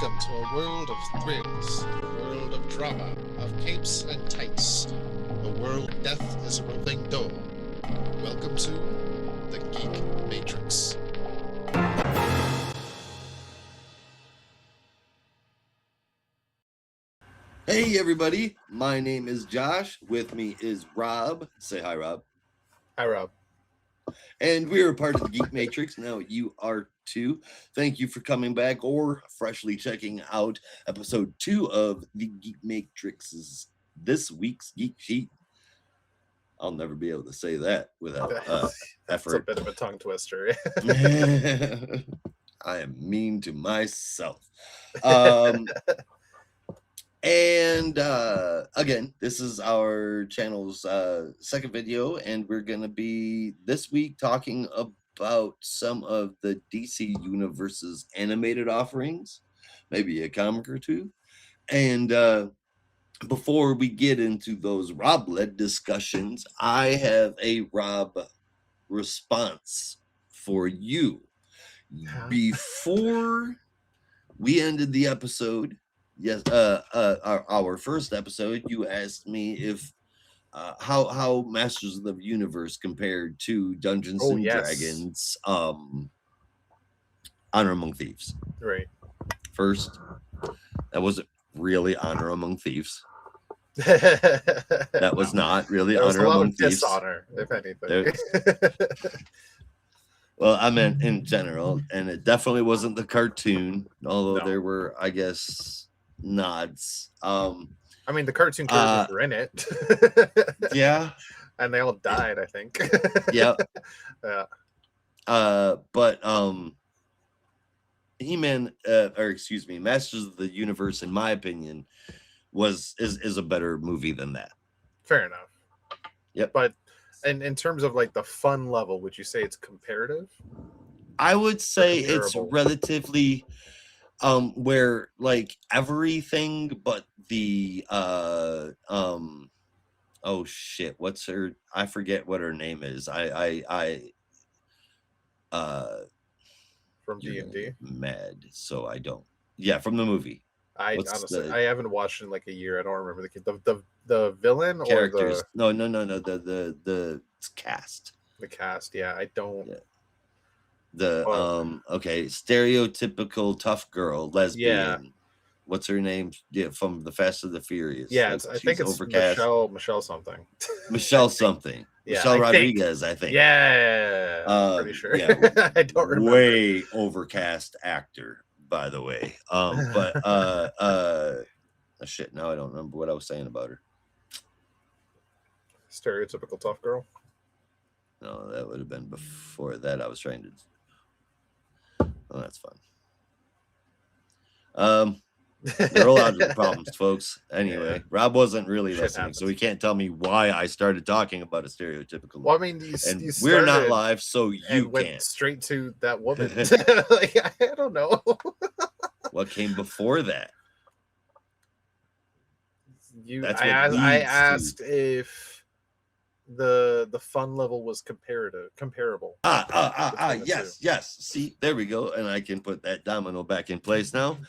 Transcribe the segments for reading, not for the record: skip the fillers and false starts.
Welcome to a world of thrills, a world of drama, of capes and tights, a world death is a rolling door. Welcome to the Geek Matrix. Hey everybody, my name is Josh. With me is Rob. Say hi, Rob. Hi, Rob. And we're a part of the Geek Matrix. Now you are too. Thank you for coming back or freshly checking out episode 2 of the Geek Matrix's this week's Geek Sheet. I'll never be able to say that without That's effort. a bit of a tongue twister. I am mean to myself. And again, this is our channel's second video, and we're going to be this week talking about some of the DC Universe's animated offerings, maybe a comic or two. And before we get into those Rob-led discussions, I have a Rob response for you. Before we ended the episode, yes, our first episode, you asked me if how Masters of the Universe compared to Dungeons and Dragons, Honor Among Thieves. Right. First, that wasn't really Honor Among Thieves. That was not really Honor Among Thieves. Dishonor, if anything. Well, I meant in general, and it definitely wasn't the cartoon, although there were, I guess, nods. I mean, the cartoon characters were in it. Yeah. And they all died, I think. Yeah. Yeah. But He-Man, Masters of the Universe, in my opinion, is a better movie than that. Fair enough. Yep. But in terms of like the fun level, would you say it's comparative? I would say it's relatively where like everything but the oh shit, what's her, I forget what her name is. From D&D? Mad, so I don't. Yeah, from the movie. I haven't watched in like a year. I don't remember the villain characters. Or the cast. The cast, yeah. I don't. Yeah. Okay, stereotypical tough girl, lesbian. Yeah. What's her name? Yeah, from the Fast and the Furious. Yeah, I think it's Overcast. Michelle something. Michelle something. Yeah, Michelle Rodriguez, I think. Yeah, I'm pretty sure. Yeah, I don't remember. Way Overcast actor, by the way. Shit, now I don't remember what I was saying about her. Stereotypical tough girl. No, that would have been before that. I was trying to. Oh, that's fun. There are a lot of problems, folks. Anyway, yeah. Rob wasn't really listening, so he can't tell me why I started talking about a stereotypical. Well, I mean, we're not live, so you went straight to that woman. Like, I don't know. What came before that? I asked if the fun level was comparable. Yes. See, there we go, and I can put that domino back in place now.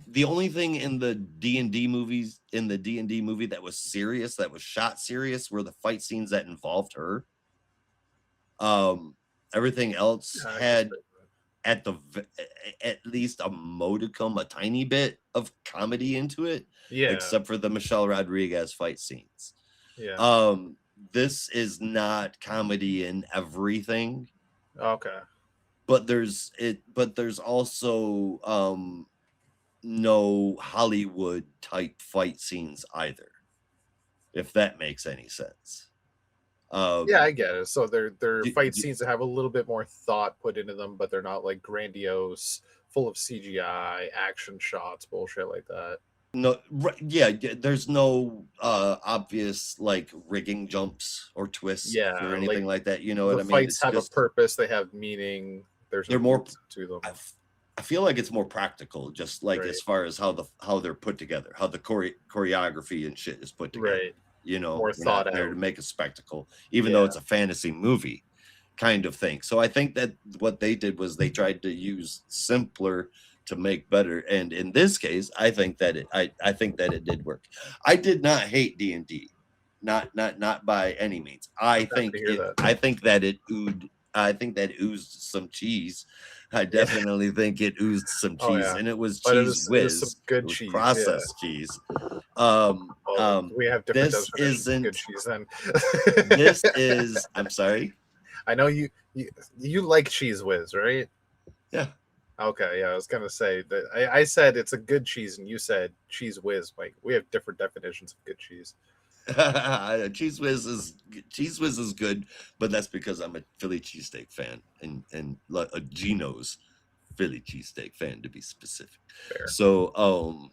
The only thing in the D&D movies, in the D&D movie that was serious, that was shot serious, were the fight scenes that involved her. Everything else had at least a modicum, a tiny bit of comedy into it. Yeah. Except for the Michelle Rodriguez fight scenes. Yeah. This is not comedy in everything. Okay. But there's also no Hollywood type fight scenes either, if that makes any sense. Yeah, I get it. So they're fight scenes that have a little bit more thought put into them, but they're not like grandiose, full of CGI action shots, bullshit like that. No, yeah, there's no obvious like rigging jumps or twists or anything like that. You know what I mean? The fights have a purpose. They have meaning. They're more to them. I feel like it's more practical, just like as far as how they're put together, how the choreography and shit is put together. Right. You know, more thought out there to make a spectacle, even though it's a fantasy movie kind of thing. So I think that what they did was they tried to use simpler to make better. And in this case, I think that it did work. I did not hate D&D, not by any means. I think that it oozed some cheese. I definitely think it oozed some cheese, and it was But cheese it was some whiz. good It was cheese, processed cheese. We have different This definitions of isn't. good cheese then. This is. I'm sorry. I know you like cheese whiz, right? Yeah. Okay, yeah, I was gonna say that I said it's a good cheese, and you said cheese whiz. Like, we have different definitions of good cheese. Cheese whiz is good, but that's because I'm a Philly cheesesteak fan, and a Geno's Philly cheesesteak fan, to be specific. Fair. So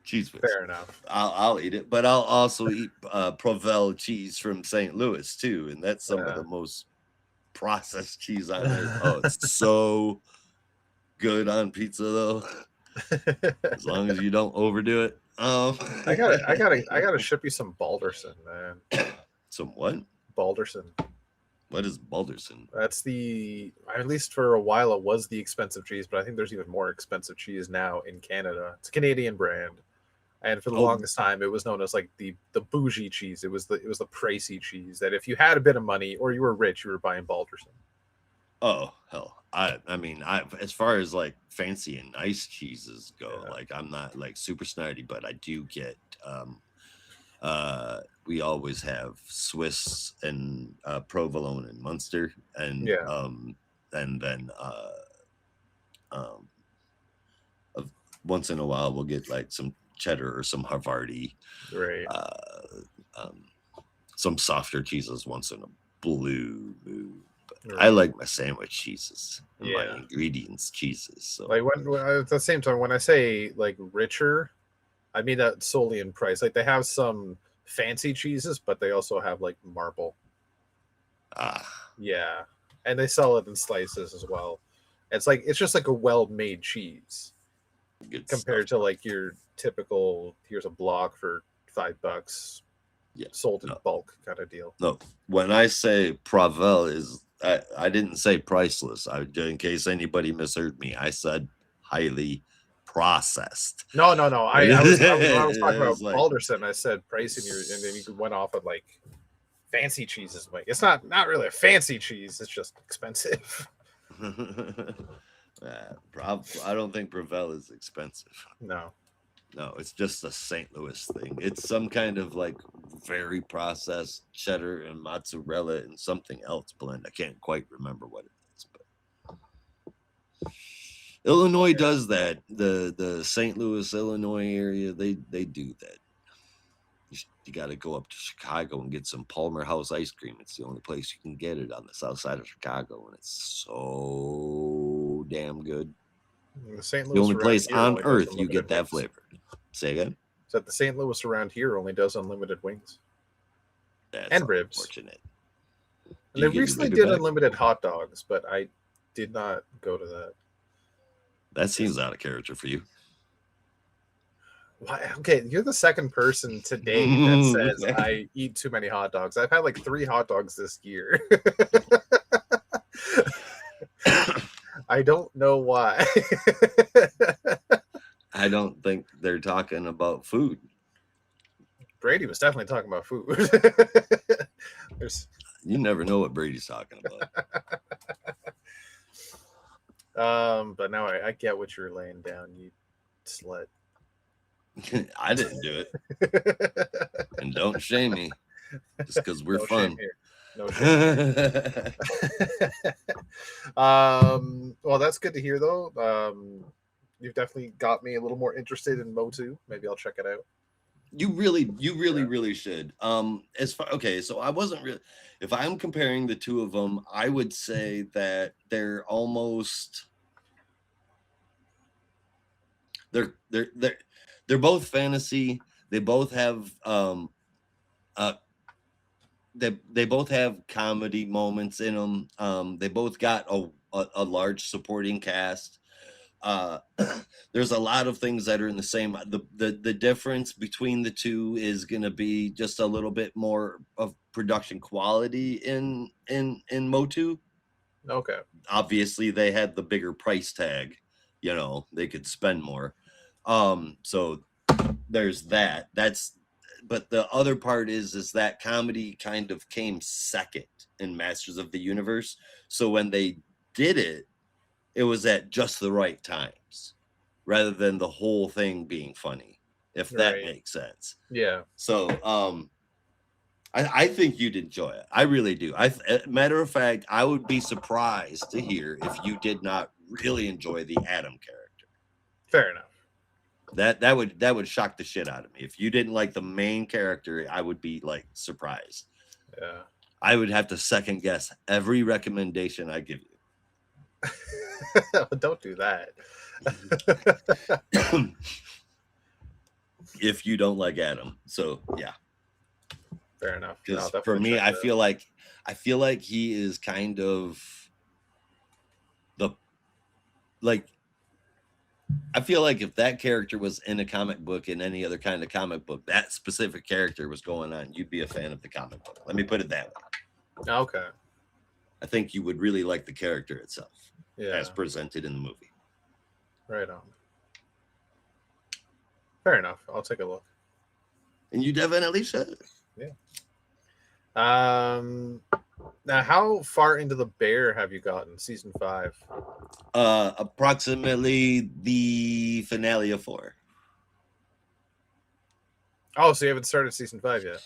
cheese whiz. Fair enough. I'll eat it, but I'll also eat Provel cheese from St. Louis too, and that's some of the most processed cheese on earth. Oh, it's so good on pizza though, as long as you don't overdo it. I gotta ship you some Balderson, man. Some what? Balderson. What is Balderson? That's at least for a while, it was the expensive cheese, but I think there's even more expensive cheese now in Canada. It's a Canadian brand, and for the longest time, it was known as like the bougie cheese. It was the pricey cheese that if you had a bit of money or you were rich, you were buying Balderson. Oh hell, I mean, as far as like fancy and nice cheeses go, like I'm not like super snarty, but I do get we always have Swiss and provolone and Munster, and then once in a while we'll get like some cheddar or some Havarti, right? Some softer cheeses once in a blue moon. Right. I like my sandwich cheeses, and my ingredients cheeses. So like when at the same time, when I say like richer, I mean that solely in price. Like they have some fancy cheeses, but they also have like marble. Yeah, and they sell it in slices as well. It's just like a well-made cheese. Good compared to like your typical here's a block for $5, sold in bulk kind of deal. No, when I say Provel is, I didn't say priceless. In case anybody misheard me, I said highly processed. No. I was talking about like, Balderson. I said price, and then you went off of like fancy cheeses. Like it's not really a fancy cheese. It's just expensive. I don't think Provel is expensive. No, it's just a St. Louis thing. It's some kind of like very processed cheddar and mozzarella and something else blend. I can't quite remember what it is, but Illinois does that. The St. Louis, Illinois area, they do that. You got to go up to Chicago and get some Palmer House ice cream. It's the only place you can get it on the south side of Chicago, and it's so damn good. The only place on earth you get that flavor. Say again? So the St. Louis around here only does unlimited wings. That's and ribs. Unfortunate. And they recently did unlimited hot dogs, but I did not go to that. That seems out of character for you. Why? Okay, you're the second person today that says I eat too many hot dogs. I've had like 3 hot dogs this year. I don't know why. I don't think they're talking about food. Brady was definitely talking about food. You never know what Brady's talking about. But now I get what you're laying down, you slut. I didn't do it. And don't shame me. Just because we're fun. No shame. Well, that's good to hear, though. You've definitely got me a little more interested in MOTU. Maybe I'll check it out. You really should. So I wasn't really. If I'm comparing the two of them, I would say that they're almost. They're both fantasy. They both have they both have comedy moments in them. They both got a large supporting cast. There's a lot of things that are in the same. The difference between the two is going to be just a little bit more of production quality in MOTU. Okay. Obviously, they had the bigger price tag. You know, they could spend more. So there's that. But the other part is that comedy kind of came second in Masters of the Universe. So when they did it, it was at just the right times, rather than the whole thing being funny, if that Right. makes sense. Yeah. So I think you'd enjoy it. I really do. Matter of fact, I would be surprised to hear if you did not really enjoy the Adam character. Fair enough. That would shock the shit out of me. If you didn't like the main character, I would be like surprised. Yeah. I would have to second guess every recommendation I give Don't do that. you. If you don't like Adam. So yeah. Fair enough. Because No, for me, definitely check I feel like he is kind of I feel like if that character was in a comic book, in any other kind of comic book, that specific character was going on, you'd be a fan of the comic book. Let me put it that way. Okay. I think you would really like the character itself, Yeah. as presented in the movie. Right on. Fair enough. I'll take a look. And you definitely should. Now, how far into the Bear have you gotten? Season 5. Approximately the finale of 4. Oh, so you haven't started season 5 yet?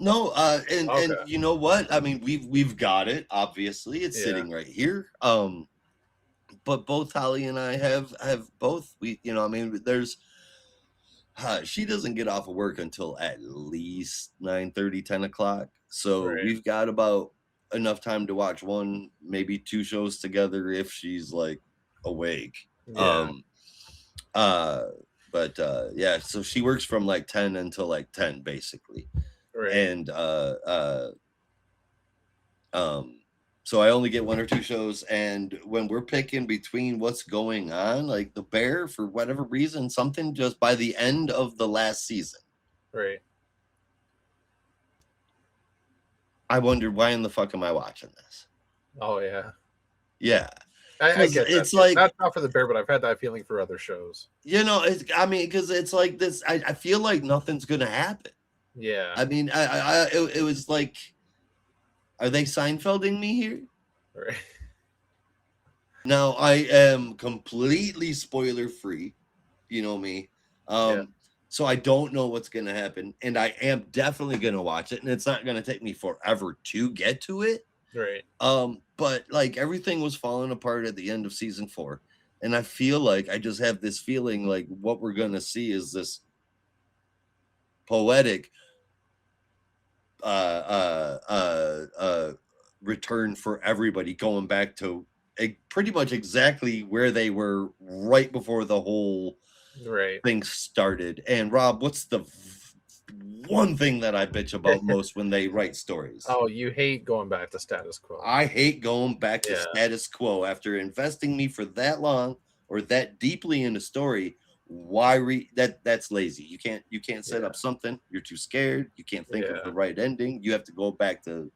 No, and Okay. you know what? I mean, we've got it. Obviously, it's Yeah. sitting right here. But both Holly and I have both. We, you know, I mean, there's she doesn't get off of work until at least 9:30, 10 o'clock. So Right. we've got about enough time to watch one, maybe 2 shows together if she's like awake. Yeah. But yeah, so she works from like 10 until like 10 basically. Right. And so I only get 1 or 2 shows, and when we're picking between what's going on, like the Bear, for whatever reason, something just by the end of the last season, Right. I wondered, why in the fuck am I watching this? Oh yeah. Yeah. I 'Cause get that. it's like, not for the Bear, but I've had that feeling for other shows. you know, I mean, because it's like this, I feel like nothing's gonna happen. Yeah. I mean, it was like, are they Seinfelding me here? Right. Now I am completely spoiler free, you know me. Yeah. So I don't know what's gonna happen, and I am definitely gonna watch it, and it's not gonna take me forever to get to it. Right. But like everything was falling apart at the end of season 4, and I feel like I just have this feeling like what we're gonna see is this poetic return for everybody, going back to pretty much exactly where they were right before the whole Right. thing started. And Rob, what's the one thing that I bitch about most when they write stories? Oh, you hate going back to status quo. I hate going back to Yeah. status quo after investing me for that long or that deeply in a story. Why that's lazy. You can't set up something. You're too scared. You can't think of Yeah. the right ending. You have to go back to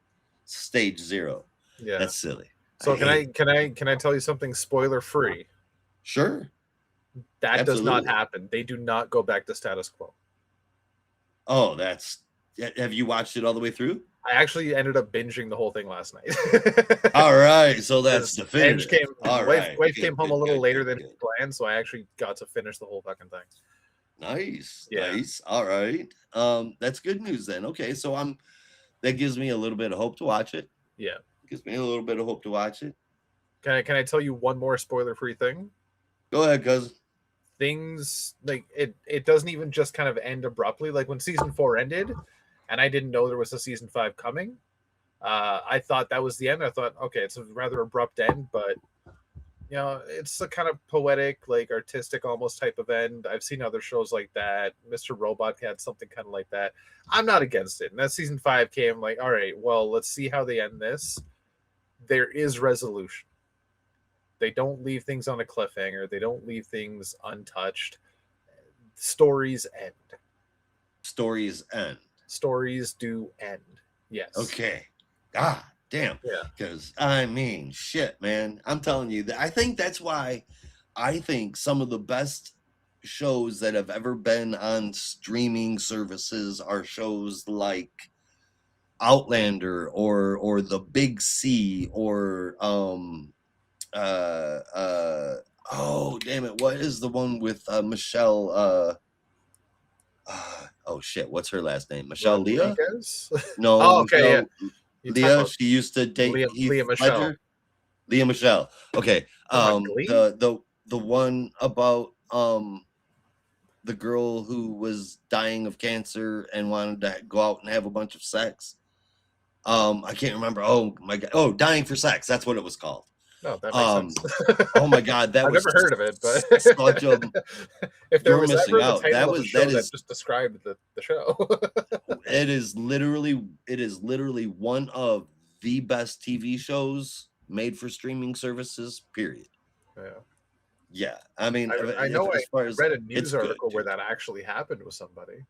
stage 0. Yeah. That's silly. So hate can I tell you something spoiler free? Sure. That does not Absolutely. happen. They do not go back to status quo. Oh, have you watched it all the way through? I actually ended up binging the whole thing last night. All right, so that's definitive. Wife came home a little later than good. planned, so I actually got to finish the whole fucking thing. Nice. Yeah. Nice. All right. That's good news then. Okay, so that gives me a little bit of hope to watch it. Yeah. Gives me a little bit of hope to watch it. Can I tell you one more spoiler free thing? Go ahead, cousin. Things like it doesn't even just kind of end abruptly. Like when season 4 ended, and I didn't know there was a season 5 coming. I thought that was the end. I thought, okay, it's a rather abrupt end, but you know, it's a kind of poetic, like artistic almost type of end. I've seen other shows like that. Mr. Robot had something kind of like that. I'm not against it. And that season 5 came like, all right, well, let's see how they end this. There is resolution. They don't leave things on a cliffhanger. They don't leave things untouched. Stories end. Stories end. Stories do end. Yes. Okay. God Damn. Yeah. Because I mean, shit, man. I'm telling you that I think that's why I think some of the best shows that have ever been on streaming services are shows like Outlander or The Big C or oh damn it, what is the one with Michelle oh shit, what's her last name? Michelle Leah? Rodriguez? No, Oh, okay, yeah. Michelle You talking Leah. about She used to date Heath Leah Michelle. Ledger. Leah Michelle. Okay. From Glee? The one about the girl who was dying of cancer and wanted to go out and have a bunch of sex. I can't remember. Oh my god. Oh, Dying for Sex. That's what it was called. No, that makes sense. Oh my god, that I've was never heard of it, but such a if there you're was missing ever the out. title That of a was show that that is just described the show. it is literally one of the best TV shows made for streaming services, period. Yeah. Yeah, I mean, I know as far as read a it's news article good, where too. that actually happened with somebody.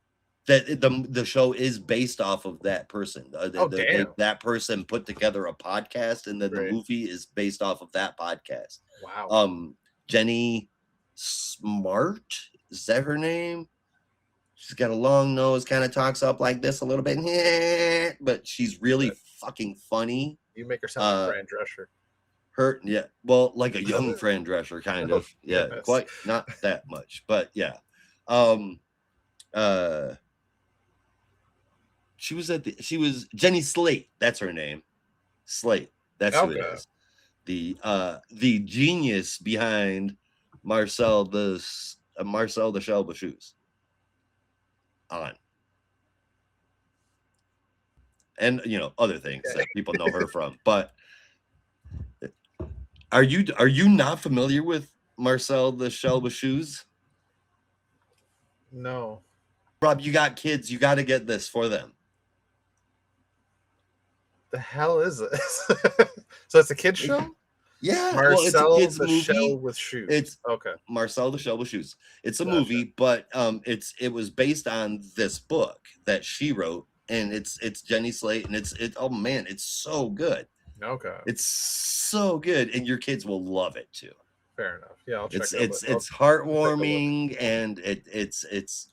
That the show is based off of that person. Damn. That person put together a podcast, and then the Right. movie is based off of that podcast. Wow. Jenny Smart, is that her name? She's got a long nose, kind of talks up like this a little bit, but she's really fucking funny. You make her sound like Fran Drescher. Her, yeah, well, like a young Fran Drescher, kind of. Yeah, goodness. quite not that much, but yeah. She was Jenny Slate. That's her name. Slate. That's who it is. The genius behind Marcel the Shell Shoes. On. And other things that people know her from. But are you not familiar with Marcel the Shell Shoes? No. Rob, you got kids, you got to get this for them. The hell is this? So it's a kid's show? Yeah, Marcel it's a kid's the movie. Shell with Shoes. It's okay. Marcel the Shell with Shoes. It's a Gotcha. movie, but it was based on this book that she wrote, and it's Jenny Slate, and it's oh man, it's so good. Okay. It's so good, and your kids will love it too. Fair enough. Yeah, I'll check It's it out. it's heartwarming, and it's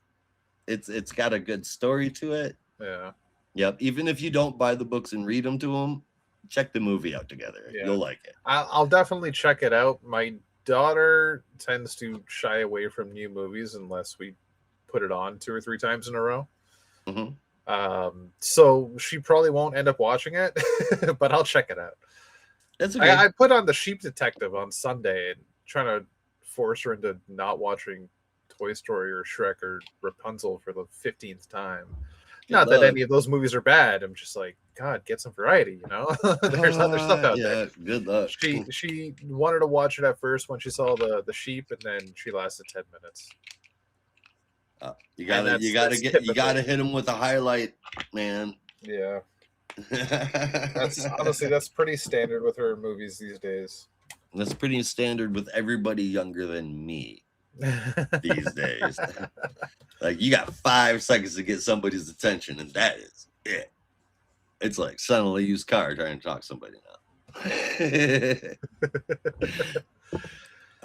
got a good story to it. Yeah. Yep. Even if you don't buy the books and read them to them, check the movie out together. Yeah. You'll like it. I'll definitely check it out. My daughter tends to shy away from new movies unless we put it on 2 or 3 times in a row. Mm-hmm. So she probably won't end up watching it, but I'll check it out. That's okay. I put on The Sheep Detective on Sunday and trying to force her into not watching Toy Story or Shrek or Rapunzel for the 15th time. Not that any of those movies are bad. I'm just like, God, get some variety, There's other stuff out there. Good luck. She wanted to watch it at first when she saw the sheep, and then she lasted 10 minutes. You gotta hit them with a highlight, man. Yeah. That's pretty standard with her movies these days. That's pretty standard with everybody younger than me these days. Like, you got 5 seconds to get somebody's attention, and that is it. It's like selling a used car trying to talk to somebody now.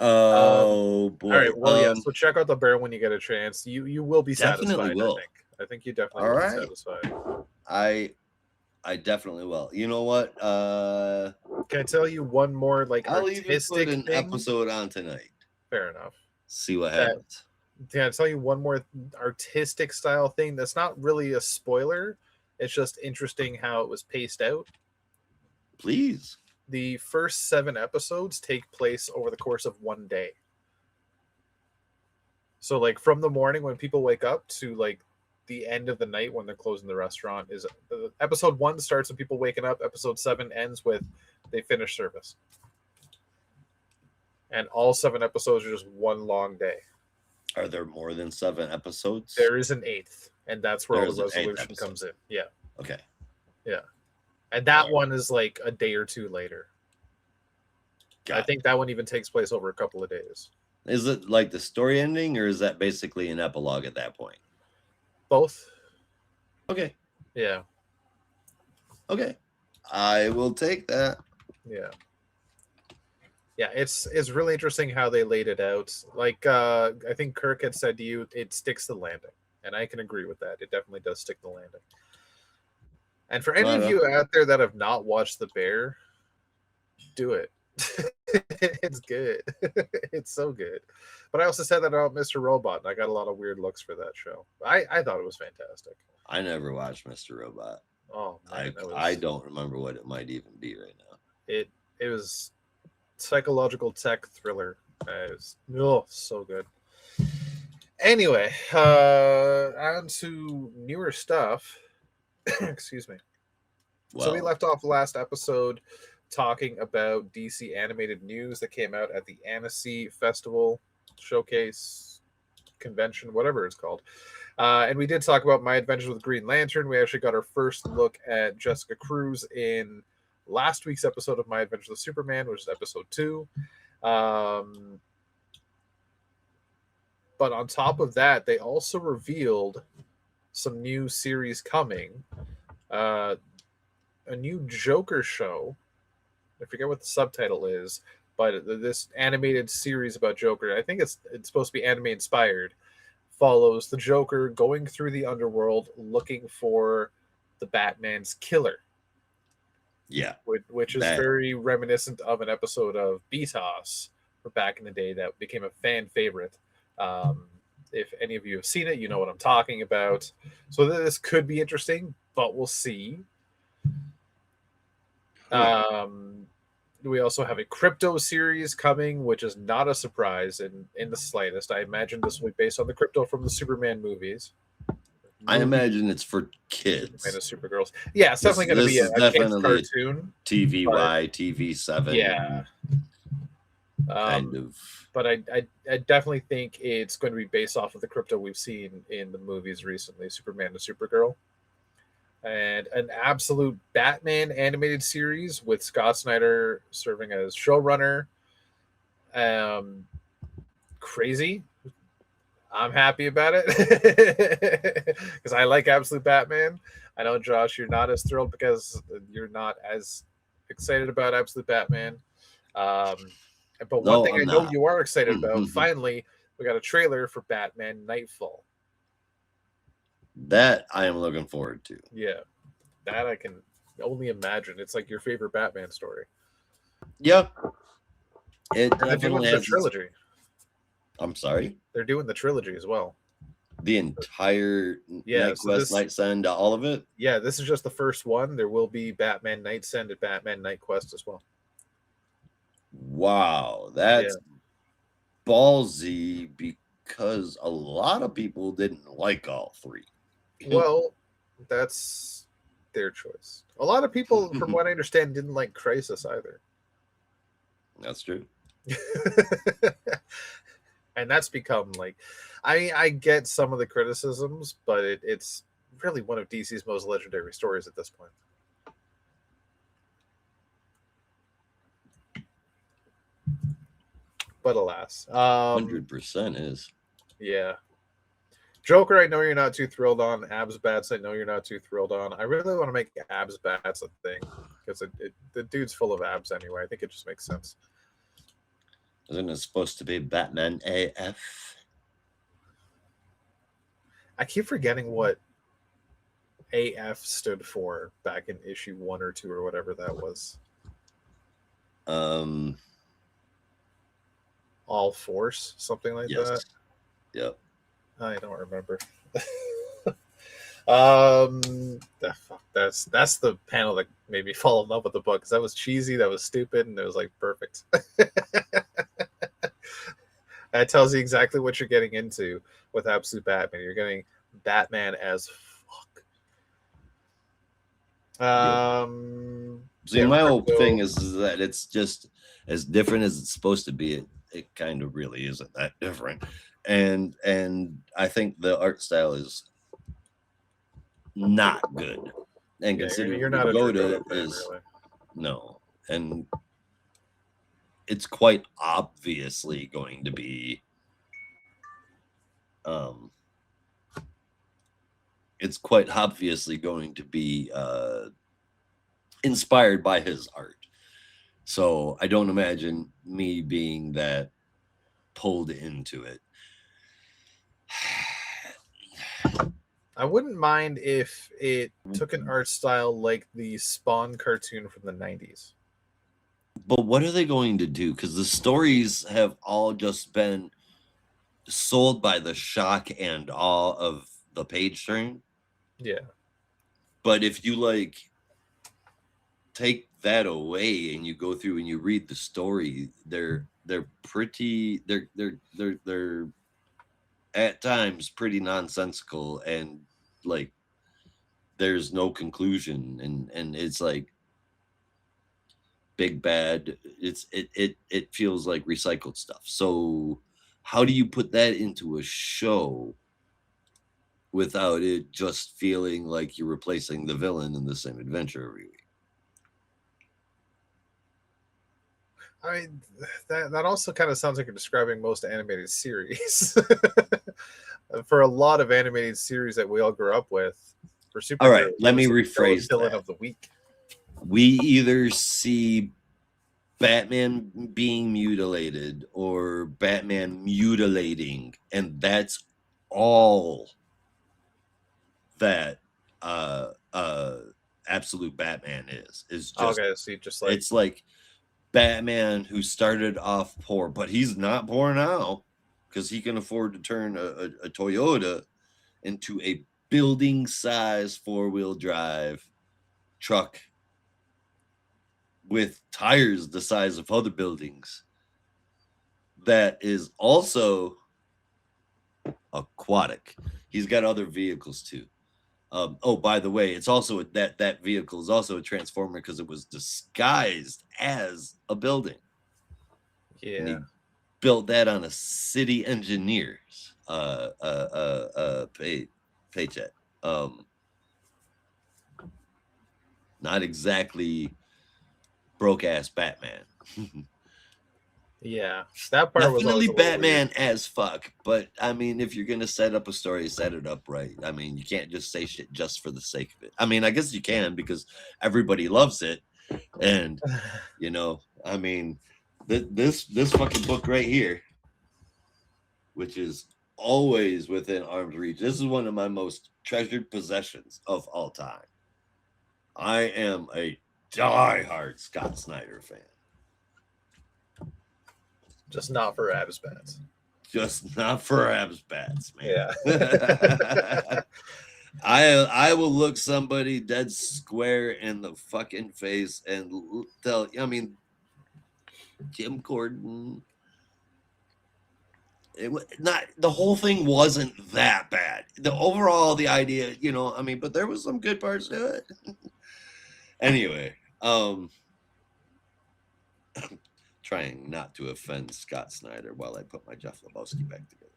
Oh boy! All right, well, yeah. So check out The Bear when you get a chance. You will be satisfied. Will. I think you definitely will be satisfied. I definitely will. You know what? Can I tell you one more I'll even put an thing? episode on tonight. Fair enough. See what happens. Can I tell you one more artistic style thing that's not really a spoiler? It's just interesting how it was paced out. Please. The first 7 episodes take place over the course of one day. So, like, from the morning when people wake up to, like, the end of the night when they're closing the restaurant is episode 1 starts with people waking up. Episode 7 ends with they finish service. And all 7 episodes are just one long day. Are there more than 7 episodes? There is an 8th, and that's where all the resolution comes in. Yeah. Okay. Yeah. And that one is like a day or 2 later. I think that one even takes place over a couple of days. Is it like the story ending, or is that basically an epilogue at that point? Both. Okay. Yeah. Okay. I will take that. Yeah. Yeah, it's really interesting how they laid it out. Like I think Kirk had said to you, it sticks the landing. And I can agree with that. It definitely does stick the landing. And for any of you out there that have not watched The Bear, do it. It's good. It's so good. But I also said that about Mr. Robot, and I got a lot of weird looks for that show. I thought it was fantastic. I never watched Mr. Robot. Oh man, I don't remember what it might even be right now. It was psychological tech thriller. It was so good. Anyway, on to newer stuff. Excuse me. Well, so we left off last episode talking about DC animated news that came out at the Annecy Festival Showcase Convention, whatever it's called. And we did talk about My Adventures with Green Lantern. We actually got our first look at Jessica Cruz in last week's episode of My Adventures with Superman, which is episode 2. But on top of that, they also revealed some new series coming. A new Joker show. I forget what the subtitle is, but this animated series about Joker, I think it's supposed to be anime inspired, follows the Joker going through the underworld looking for the Batman's killer. Yeah. Which is very reminiscent of an episode of BTOS for back in the day that became a fan favorite. If any of you have seen it, you know what I'm talking about. So this could be interesting, but we'll see. We also have a crypto series coming, which is not a surprise in the slightest. I imagine this will be based on the crypto from the Superman movies. I imagine it's for kids. And Supergirls. Yeah, it's definitely going to be a kids cartoon. TVY, TV7. Yeah. Kind of. But I definitely think it's going to be based off of the crypto we've seen in the movies recently, Superman and Supergirl. And an absolute Batman animated series with Scott Snyder serving as showrunner. Crazy. I'm happy about it because I like Absolute Batman. I know, Josh, you're not as thrilled because you're not as excited about Absolute Batman. But one thing I know you are excited about, finally, we got a trailer for Batman Nightfall. That I am looking forward to. Yeah, that I can only imagine. It's like your favorite Batman story. Yep. It definitely has a trilogy. I'm sorry? They're doing the trilogy as well. The entire Night Quest, Night Send, all of it? Yeah, this is just the first one. There will be Batman Night Send and Batman Night Quest as well. Wow, that's ballsy because a lot of people didn't like all three. Well, that's their choice. A lot of people, from what I understand, didn't like Crisis either. That's true. And that's become like, I get some of the criticisms, but it's really one of DC's most legendary stories at this point. But alas, 100% is. Yeah. Joker, I know you're not too thrilled on. Abs Bats, I know you're not too thrilled on. I really want to make Abs Bats a thing because the dude's full of abs anyway. I think it just makes sense. Isn't it supposed to be Batman AF? I keep forgetting what AF stood for back in issue 1 or 2 or whatever that was. All Force, something like that. Yep. I don't remember. That's the panel that made me fall in love with the book because that was cheesy, that was stupid, and it was like perfect. That tells you exactly what you're getting into with Absolute Batman. You're getting Batman as fuck. See, my whole thing is that it's just as different as it's supposed to be. It kind of really isn't that different, and I think the art style is not good. And considering you're not Pagoda is really. No, and it's quite obviously going to be inspired by his art. So I don't imagine me being that pulled into it. I wouldn't mind if it took an art style like the Spawn cartoon from the 90s. But what are they going to do? Because the stories have all just been sold by the shock and awe of the page turn. Yeah. But if you like take that away and you go through and you read the story, they're pretty they're at times pretty nonsensical, and like there's no conclusion, and it's like big bad. It feels like recycled stuff. So how do you put that into a show without it just feeling like you're replacing the villain in the same adventure every week? I mean, that also kind of sounds like you're describing most animated series. For a lot of animated series that we all grew up with, for superheroes, All right, let me there was a rephrase villain that. of the week. We either see Batman being mutilated or Batman mutilating, and that's all that Absolute Batman is just Okay, so you just like it's like Batman who started off poor, but he's not poor now because he can afford to turn a Toyota into a building size 4-wheel drive truck with tires the size of other buildings that is also aquatic. He's got other vehicles too. Oh, by the way, it's also that vehicle is also a transformer because it was disguised as a building. And he yeah. built that on a city engineer's paycheck. Not exactly broke ass Batman. Yeah, that part was always Definitely a little Batman weird. as fuck, but I mean, if you're gonna set up a story, set it up right. I mean, you can't just say shit just for the sake of it. I mean, I guess you can because everybody loves it, and you know, I mean, this fucking book right here, which is always within arm's reach. This is one of my most treasured possessions of all time. I am a diehard Scott Snyder fan. Just not for Abs Bats. Just not for abs bats, man. Yeah. I will look somebody dead square in the fucking face and tell. I mean, Jim Gordon. Not the whole thing wasn't that bad. The overall, the idea, you know, I mean, but there was some good parts to it. Anyway, trying not to offend Scott Snyder while I put my Jeff Lebowski back together.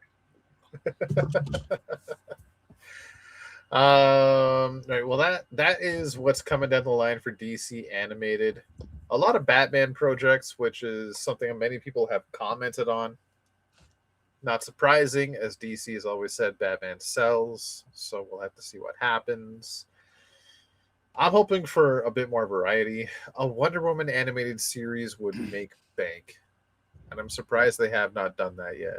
Right. Well, that is what's coming down the line for DC animated. A lot of Batman projects, which is something many people have commented on. Not surprising, as DC has always said, Batman sells. So we'll have to see what happens. I'm hoping for a bit more variety. A Wonder Woman animated series would make bank, and I'm surprised they have not done that yet.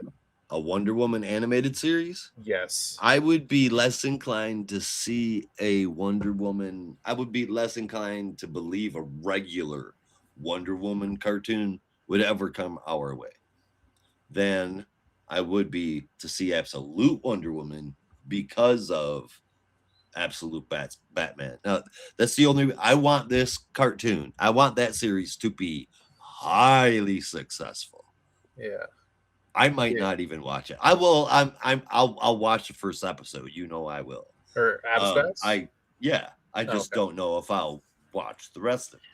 A Wonder Woman animated series? Yes. I would be less inclined to see a Wonder Woman. I would be less inclined to believe a regular Wonder Woman cartoon would ever come our way than I would be to see Absolute Wonder Woman because of Absolute Batman. Now, that's the only. I want this cartoon. I want that series to be highly successful. Yeah. I might not even watch it. I will. I'll watch the first episode. You know, I will. Or Abs I just Okay. don't know if I'll watch the rest of it.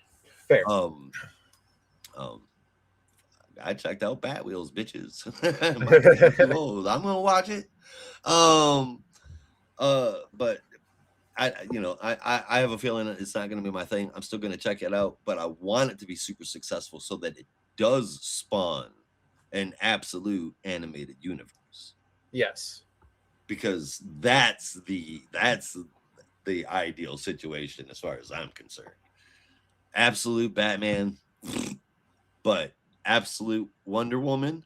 Fair. I checked out Bat Wheels, bitches. I'm gonna watch it. But I have a feeling that it's not gonna be my thing. I'm still gonna check it out, but I want it to be super successful so that it does spawn an absolute animated universe. Yes. Because that's the ideal situation as far as I'm concerned. absolute Batman, but absolute Wonder Woman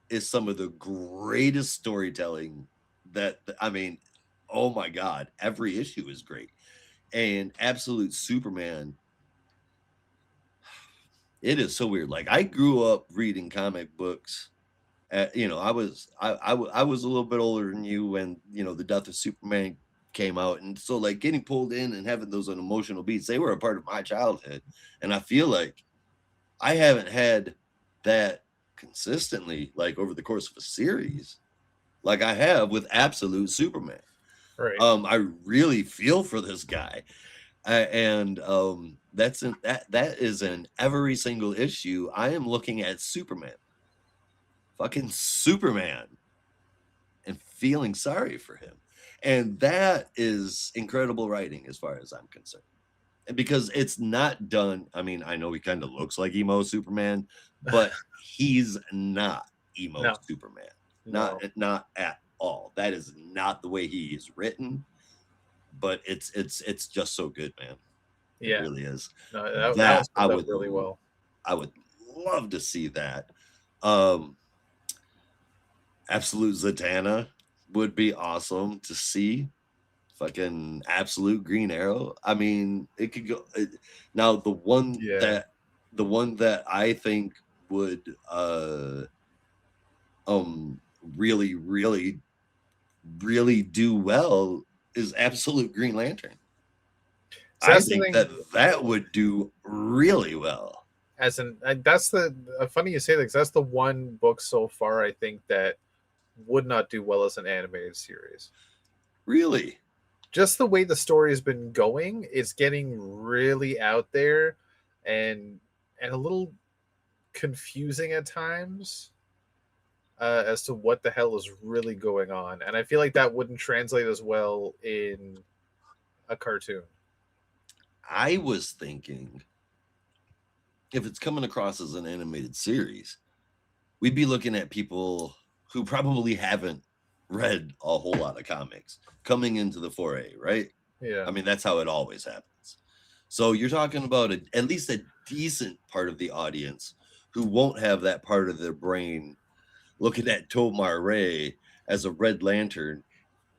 is some of the greatest storytelling that, I mean, oh my God, every issue is great. And absolute Superman, it is so weird. Like, I grew up reading comic books. You know, I was a little bit older than you when, you know, the death of Superman came out, and so like getting pulled in and having those emotional beats, they were a part of my childhood, and I feel like I haven't had that consistently, like over the course of a series, like I have with Absolute Superman. Right. I really feel for this guy, and that is in every single issue. I am looking at Superman, fucking Superman, and feeling sorry for him, and that is incredible writing as far as I'm concerned. And because it's not done, I mean, I know he kind of looks like emo Superman, but he's not emo No. Superman. No. Not at all. That is not the way he is written, but it's just so good, man. Yeah. It really is. No, that was I would really well. I would love to see that. Absolute Zatanna would be awesome to see. Fucking absolute Green Arrow. I mean, it could go. Now the one that I think would really do well is Absolute Green Lantern. So I think that would do really well. That's the funny you say that, because that's the one book so far I think that would not do well as an animated series. Really? Just the way the story has been going, it's getting really out there and a little confusing at times as to what the hell is really going on. And I feel like that wouldn't translate as well in a cartoon. I was thinking if it's coming across as an animated series, we'd be looking at people who probably haven't read a whole lot of comics coming into the foray, right? Yeah. I mean, that's how it always happens. So you're talking about at least a decent part of the audience who won't have that part of their brain looking at Tomar Ray as a Red Lantern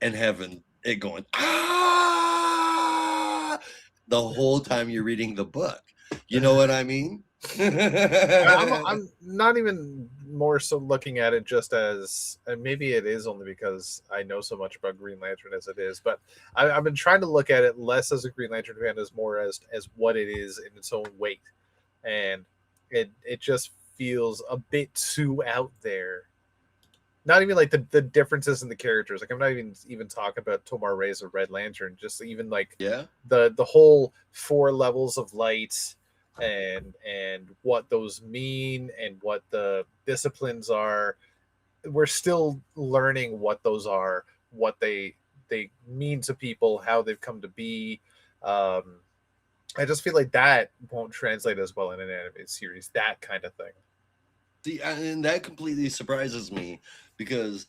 and having it going, ah, the whole time you're reading the book. You know what I mean? I'm not even more so looking at it just as, and maybe it is only because I know so much about Green Lantern as it is, but I've been trying to look at it less as a Green Lantern fan, as more as what it is in its own weight, and it just feels a bit too out there. Not even like the differences in the characters. Like, I'm not even talking about Tomar Ray's a Red Lantern. Just even like the whole 4 levels of light and what those mean and what the disciplines are. We're still learning what those are, what they mean to people, how they've come to be. I just feel like that won't translate as well in an animated series, that kind of thing. See, and that completely surprises me, because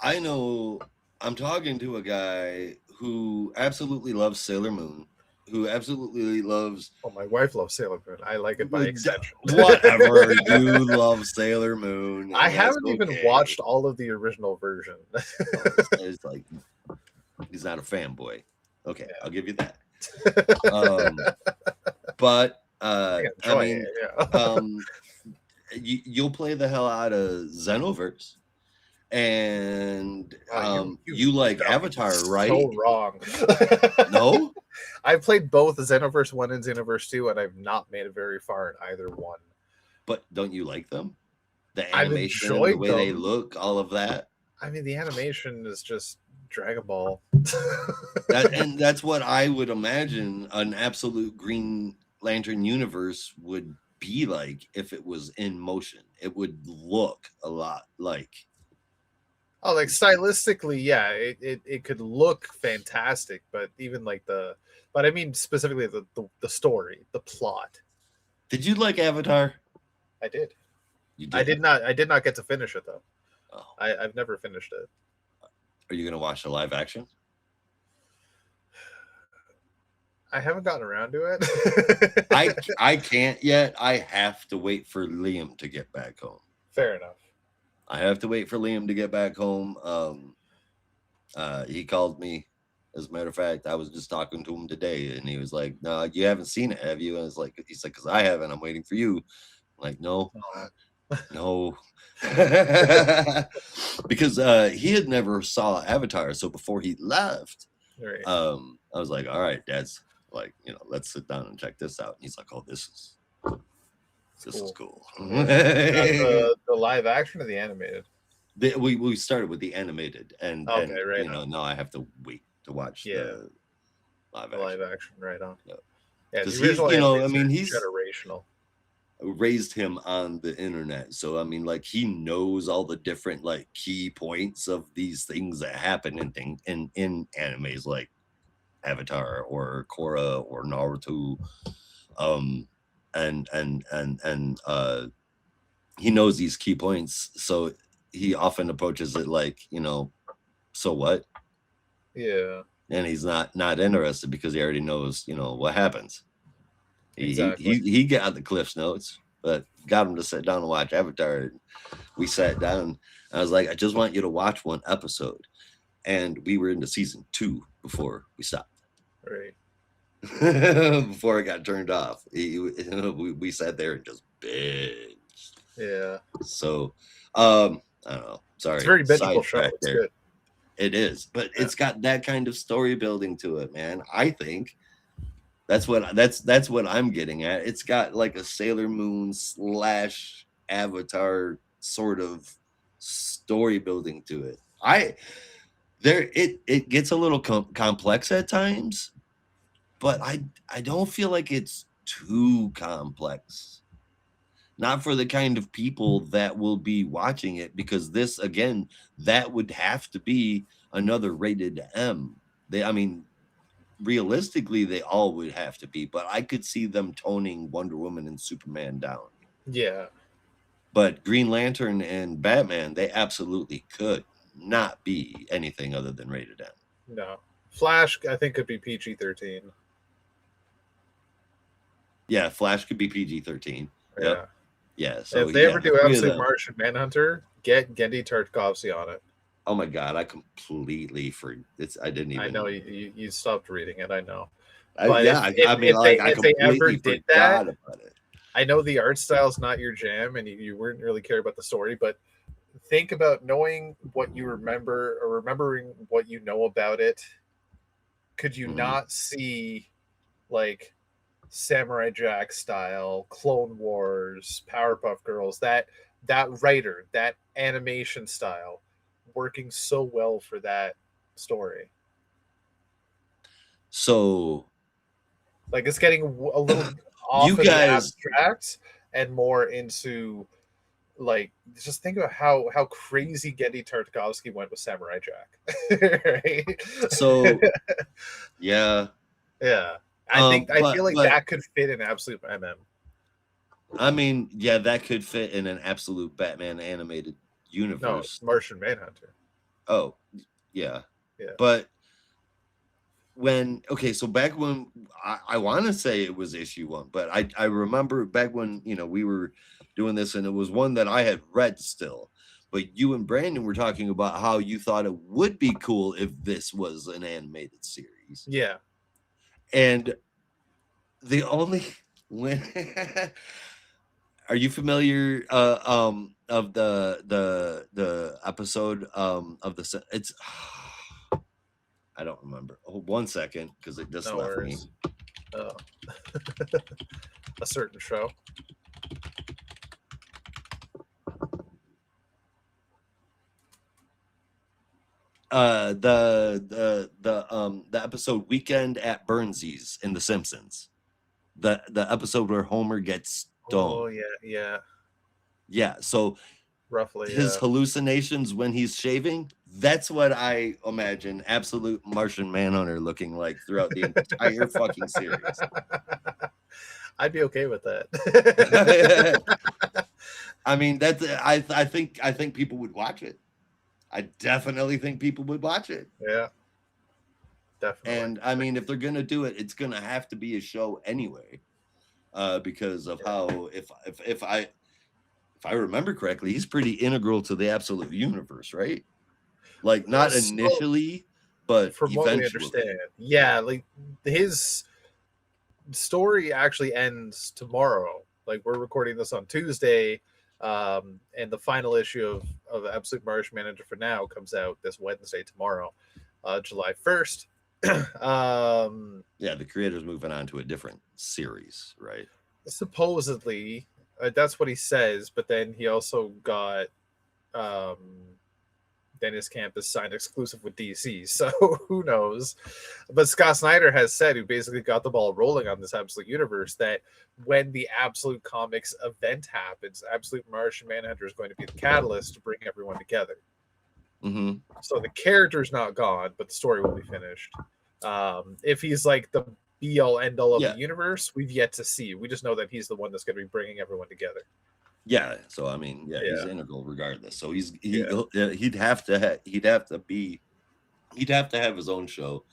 I know I'm talking to a guy who absolutely loves Sailor Moon, who absolutely loves... Oh, my wife loves Sailor Moon. I like it by exception. Whatever. You love Sailor Moon. I haven't even watched all of the original version. It's like, he's not a fanboy. Okay, I'll give you that. But I mean, you'll play the hell out of Xenoverse, and you like Avatar, right? So wrong. No, I've played both Xenoverse 1 and Xenoverse 2, and I've not made it very far in either one. But don't you like them? The animation, the way they look, all of that. I mean, the animation is just Dragon Ball. And that's what I would imagine an absolute Green Lantern universe would be like if it was in motion. It would look a lot like... Oh, like stylistically, yeah, it could look fantastic, but even like but I mean specifically the story, the plot. Did you like Avatar? I did. You did? I did not get to finish it though. Oh. I've never finished it. Are you gonna watch the live action? I haven't gotten around to it. I can't yet. I have to wait for Liam to get back home. Fair enough. I have to wait for Liam to get back home. He called me. As a matter of fact, I was just talking to him today, and he was like, "No, you haven't seen it, have you?" And it's like, he's like, "Because I haven't. I'm waiting for you." I'm like, no, no, because he had never saw Avatar. So before he left, Right. I was like, "All right, Dad's like, let's sit down and check this out." And he's like, "Oh, this is cool." The live action or the animated? We started with the animated, and right now I have to wait to watch the live action. Right on. Yeah, the original he's he's generational. raised him on the internet, so I mean, like, he knows all the different like key points of these things that happen in animes like Avatar or Korra or Naruto, and he knows these key points, so he often approaches it like, so what? Yeah. And he's not interested because he already knows, what happens. Exactly. He got the Cliff's Notes, but got him to sit down and watch Avatar. We sat down. I was like, I just want you to watch one episode. And we were into season 2 before we stopped. Right. Before it got turned off. We sat there and just binged. Yeah. So, I don't know. Sorry. It's a very bingeable show. It's good. It is, but it's got that kind of story building to it, man. I think that's what I'm getting at. It's got like a Sailor Moon / Avatar sort of story building to it. It gets a little complex at times, but I don't feel like it's too complex. Not for the kind of people that will be watching it, because this, again, that would have to be another rated M. Realistically, they all would have to be, but I could see them toning Wonder Woman and Superman down. Yeah. But Green Lantern and Batman, they absolutely could not be anything other than rated M. No. Flash, I think, could be PG-13. Yeah, Flash could be PG-13. Yeah. Yep. Yeah. So if they ever do episode Martian Manhunter, get Gendy Tartakovsky on it. Oh my God, I completely I didn't even. I know you stopped reading it. I know. I completely forgot about it. I know the art style is not your jam, and you wouldn't really care about the story, but think about knowing what you remember or remembering what you know about it. Could you not see like Samurai Jack style, Clone Wars, Powerpuff Girls, that writer, that animation style working so well for that story? So like, it's getting a little off of the abstract and more into, like, just think about how crazy Gendy Tartakovsky went with Samurai Jack. Right? So yeah. I feel like that could fit in absolute MM. I mean, yeah, that could fit in an absolute Batman animated universe. No, Martian Manhunter. Oh, yeah. Yeah. But so back when I want to say it was issue 1, but I remember back when, we were doing this, and it was one that I had read still. But you and Brandon were talking about how you thought it would be cool if this was an animated series. Yeah. And the only are you familiar of the episode of the it's I don't remember. Oh, 1 second, because it just left me. A certain show. The episode Weekend at Burnsies in The Simpsons. The episode where Homer gets stoned. Oh yeah. So roughly his hallucinations when he's shaving. That's what I imagine absolute Martian Manhunter looking like throughout the entire fucking series. I'd be okay with that. I mean, I think people would watch it. I definitely think people would watch it. Yeah. Definitely. And I mean, if they're gonna do it, it's gonna have to be a show anyway, because of how if I remember correctly, he's pretty integral to the absolute universe, right? Like not So, initially, but from what we eventually. understand, yeah, like his story actually ends tomorrow. Like we're recording this on Tuesday, and the final issue of Absolute Martian Manager for now comes out this Wednesday tomorrow, July 1st. Yeah, the creator's moving on to a different series, right? Supposedly, that's what he says, but then he also got um, Dennis Campus signed exclusive with DC, so who knows? But Scott Snyder has said, who basically got the ball rolling on this Absolute Universe, that when the Absolute Comics event happens, Absolute Martian Manhunter is going to be the catalyst to bring everyone together. Mm-hmm. So the character's not gone, but the story will be finished. If he's like the be all end all of Yeah. the universe, we've yet to see. We just know that he's the one that's going to be bringing everyone together. Yeah, so I mean, yeah, he's Yeah. integral regardless. So he'd Yeah. he'd have to have his own show.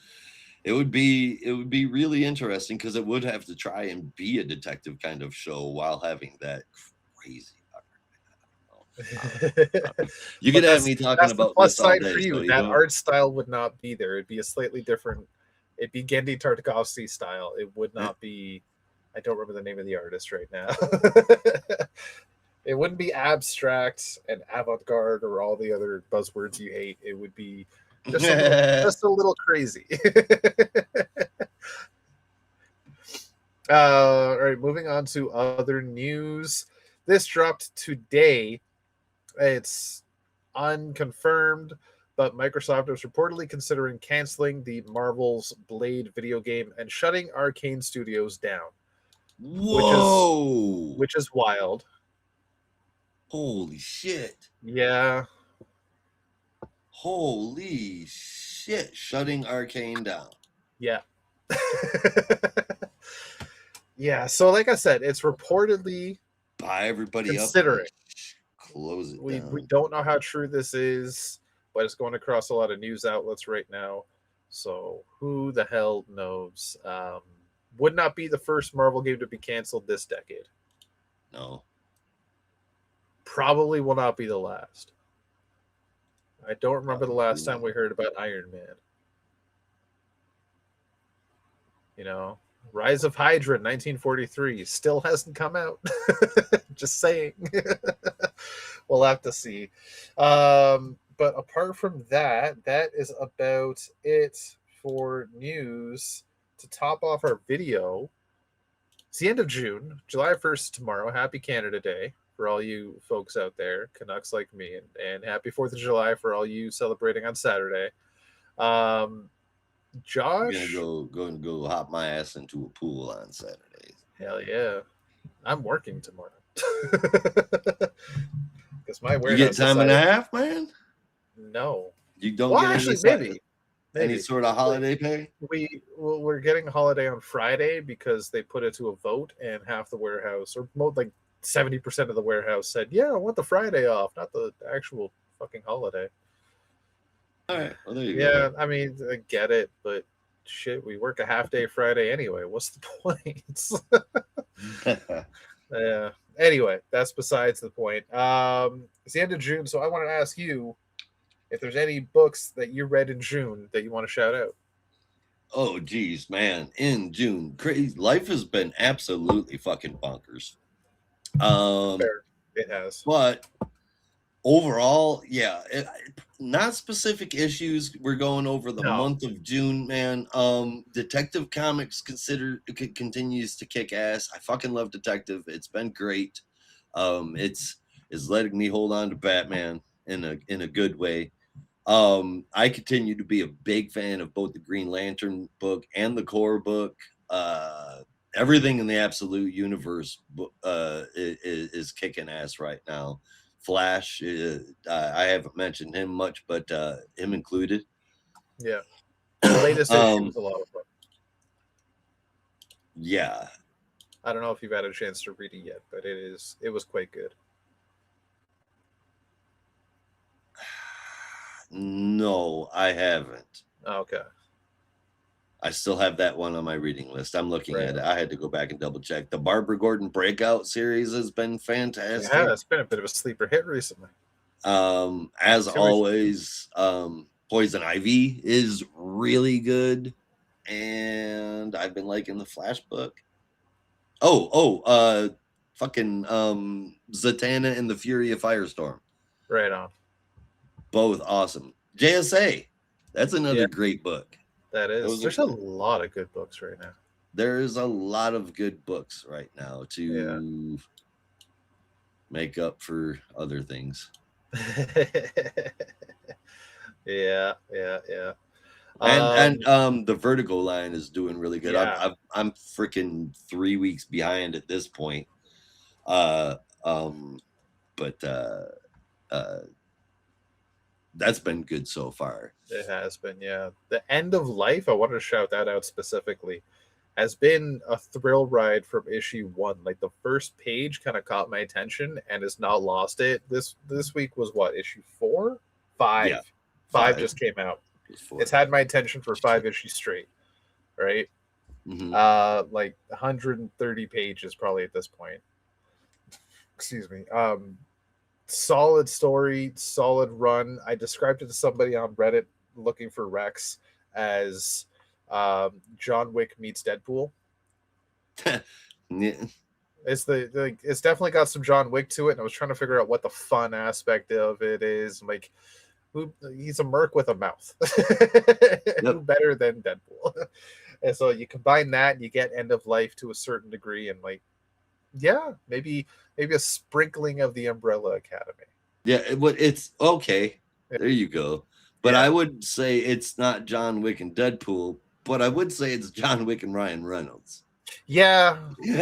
It would be really interesting because it would have to try and be a detective kind of show while having that crazy. You But could have me talking that's the about plus this all side day. for So you. you That know, art style would not be there. It'd be a slightly different. It'd be Gendy Tartakovsky style. It would not be. I don't remember the name of the artist right now. It wouldn't be abstract and avant-garde or all the other buzzwords you hate. It would be just a little crazy. All right, moving on to other news. This dropped today. It's unconfirmed, but Microsoft is reportedly considering canceling the Marvel's Blade video game and shutting Arcane Studios down, whoa! which is wild. Holy shit! Yeah. Holy shit! Shutting Arcane down. Yeah. Yeah, so like I said, it's reportedly Buy everybody considering. up. Close it We down. don't know how true this is, but it's going across a lot of news outlets right now. So who the hell knows? Would not be the first Marvel game to be canceled this decade. No. Probably will not be the last. I don't remember the Probably last time not. we heard about Iron Man. You know, Rise of Hydra 1943 still hasn't come out. Just saying. We'll have to see. But apart from that, that is about it for news. To top off our video, it's the end of June, July 1st tomorrow. Happy Canada Day for all you folks out there, Canucks like me, and happy 4th of July for all you celebrating on Saturday. Josh, I'm gonna go hop my ass into a pool on Saturdays. hell yeah. I'm working tomorrow. Because my You warehouse get time and a decided half, man? no. You don't Well, get actually, any maybe sort of holiday pay? we're getting a holiday on Friday because they put it to a vote, and half the warehouse, or like 70% of the warehouse, said, "Yeah, I want the Friday off, not the actual fucking holiday." All right. Well, there you Yeah, I mean, I get it, but shit, we work a half day Friday anyway. What's the point? go. Yeah. Anyway, that's besides the point. It's the end of June, so I want to ask you if there's any books that you read in June that you want to shout out. Oh, geez, man. In June, crazy life has been absolutely fucking bonkers. Fair. It has. But overall, yeah, not specific issues. We're going over the No. month of June, man. Detective Comics continues to kick ass. I fucking love Detective. It's been great. It's letting me hold on to Batman in a good way. I continue to be a big fan of both the Green Lantern book and the core book. Everything in the Absolute Universe is kicking ass right now. Flash, I haven't mentioned him much, but him included. Yeah. The latest issue was a lot of fun. Yeah. I don't know if you've had a chance to read it yet, but it was quite good. No, I haven't. Okay. I still have that one on my reading list. I'm looking Right. at it. I had to go back and double check. The Barbara Gordon Breakout series has been fantastic. Yeah, it's been a bit of a sleeper hit recently. As always, Poison Ivy is really good, and I've been liking the Flash book. Fucking Zatanna and the Fury of Firestorm. Right on. Both awesome. JSA, that's another great book. That is. There's a lot of good books right now. There's a lot of good books right now to make up for other things. Yeah. And the Vertigo line is doing really good. Yeah. I'm freaking 3 weeks behind at this point. That's been good so far. It has been, yeah. The End of Life, I wanted to shout that out specifically, has been a thrill ride from issue 1. Like the first page kind of caught my attention and has not lost it. This week was what, issue 4? 5. Yeah, 5 just came out. It's had my attention for 5 issues straight, right? Mm-hmm. Like 130 pages probably at this point. Excuse me. Solid story, solid run. I described it to somebody on Reddit looking for Rex as John Wick meets Deadpool. Yeah. It's definitely got some John Wick to it, and I was trying to figure out what the fun aspect of it is. Like, he's a merc with a mouth. Who better than Deadpool? And so you combine that, and you get End of Life to a certain degree, and like, yeah, maybe a sprinkling of the Umbrella Academy. Yeah, it's okay. There you go. But I would say it's not John Wick and Deadpool, but I would say it's John Wick and Ryan Reynolds. Yeah. That's